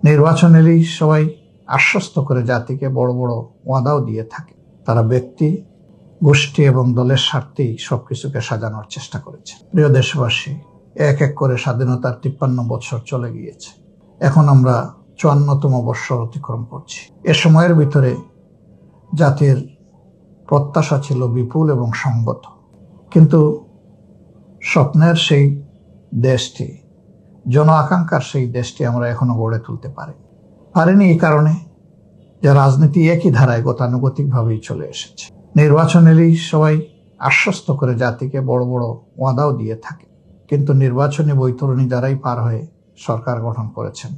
নির্বাচন এলেই সবাই আশ্বস্ত করে জাতিকে বড় বড় ওয়াদাও দিয়ে থাকে। তারা ব্যক্তি, গোষ্ঠী এবং দলের স্বার্থেই সবকিছুকে সাজানোর চেষ্টা করেছে। প্রিয় দেশবাসী, এক এক করে স্বাধীনতার 53 বছর চলে গিয়েছে। এখন আমরা 54তম বৎসর অতিক্রম করছি। এ সময়ের ভিতরে জাতির প্রত্যাশা ছিল বিপুল এবং সংগত, কিন্তু স্বপ্নের সেই দেশটি, জন আকাঙ্ক্ষার সেই দেশটি আমরা এখনো গড়ে তুলতে পারিনি। এই কারণে যে রাজনীতি একই ধারায় গতানুগতিকভাবেই চলে এসেছে। নির্বাচন এলেই সবাই আশ্বস্ত করে জাতিকে বড় বড় ওয়াদাও দিয়ে থাকে, কিন্তু নির্বাচনী বৈতরণী দ্বারাই পার হয়ে সরকার গঠন করেছেন,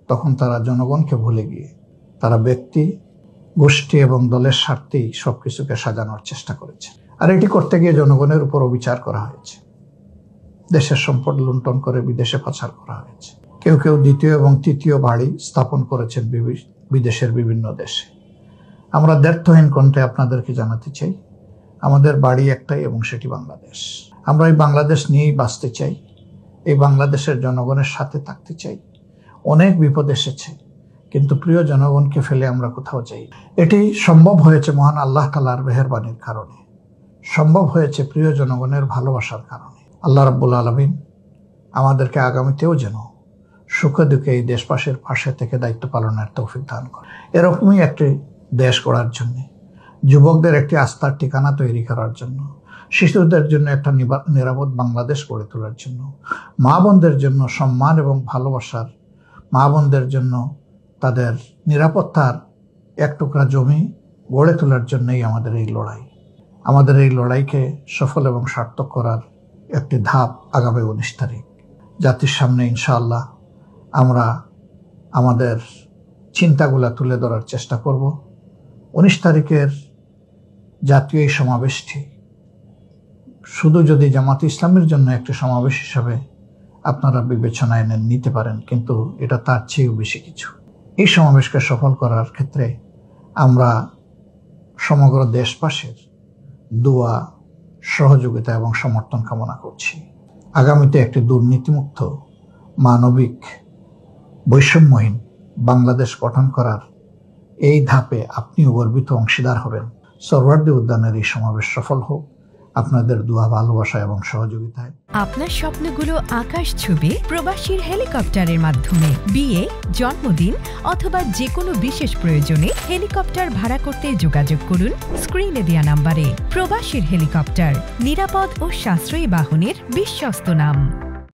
তখন তারা জনগণকে ভুলে গিয়ে তারা ব্যক্তি, গোষ্ঠী এবং দলের স্বার্থেই সবকিছুকে সাজানোর চেষ্টা করেছে। আর এটি করতে গিয়ে জনগণের উপর অবিচার করা হয়েছে। দেশের সম্পদ লুণ্ঠন করে বিদেশে পাচার করা হয়েছে। কেউ কেউ দ্বিতীয় এবং তৃতীয় বাড়ি স্থাপন করেছেন বিদেশের বিভিন্ন দেশে। আমরা দ্ব্যর্থহীন কণ্ঠে আপনাদেরকে জানাতে চাই, আমাদের বাড়ি একটাই এবং সেটি বাংলাদেশ। আমরা এই বাংলাদেশ নিয়েই বাঁচতে চাই, এই বাংলাদেশের জনগণের সাথে থাকতে চাই। অনেক বিপদ এসেছে, কিন্তু প্রিয় জনগণকে ফেলে আমরা কোথাও যাই। এটি সম্ভব হয়েছে মহান আল্লাহ তাআলার মেহেরবানির কারণে, সম্ভব হয়েছে প্রিয় জনগণের ভালোবাসার কারণে। আল্লাহ রাব্বুল আলামিন আমাদেরকে আগামীতেও যেন সুখে দুঃখে এই দেশবাসীর পাশে থেকে দায়িত্ব পালনের তৌফিক দান করে। এরকমই একটি দেশ গড়ার জন্য, যুবকদের একটি আস্থার ঠিকানা তৈরি করার জন্য, শিশুদের জন্য একটা নিরাপদ বাংলাদেশ গড়ে তোলার জন্য, মা বোনদের জন্য সম্মান এবং ভালোবাসার, মা বোনদের জন্য তাদের নিরাপত্তার এক টুকরা জমি গড়ে তোলার জন্যই আমাদের এই লড়াই। আমাদের এই লড়াইকে সফল এবং সার্থক করার একটি ধাপ আগামী 19 তারিখ। জাতির সামনে ইনশাআল্লাহ আমরা আমাদের চিন্তাগুলা তুলে ধরার চেষ্টা করব। 19 তারিখের জাতীয় এই সমাবেশটি শুধু যদি জামাত ইসলামের জন্য একটি সমাবেশ হিসাবে আপনারা বিবেচনায় নিতে পারেন, কিন্তু এটা তার চেয়েও বেশি কিছু। এই সমাবেশকে সফল করার ক্ষেত্রে আমরা সমগ্র দেশবাসীর দোয়া, সহযোগিতা এবং সমর্থন কামনা করছি। আগামীতে একটি দুর্নীতিমুক্ত, মানবিক, বৈষম্যহীন বাংলাদেশ গঠন করার এই ধাপে আপনিও গর্বিত অংশীদার হবেন। সোহরাওয়ার্দী উদ্যানের এই সমাবেশ সফল হোক আপনাদের দোয়া, ভালোবাসা এবং সহযোগিতায়। আপনার স্বপ্নগুলো আকাশ ছুবে প্রবাসীর হেলিকপ্টারের মাধ্যমে। বিয়ে, জন্মদিন অথবা যে কোনো বিশেষ প্রয়োজনে হেলিকপ্টার ভাড়া করতে যোগাযোগ করুন স্ক্রিনে দেয়া নাম্বারে। প্রবাসীর হেলিকপ্টার, নিরাপদ ও সাশ্রয়ী বাহনের বিশ্বস্ত নাম।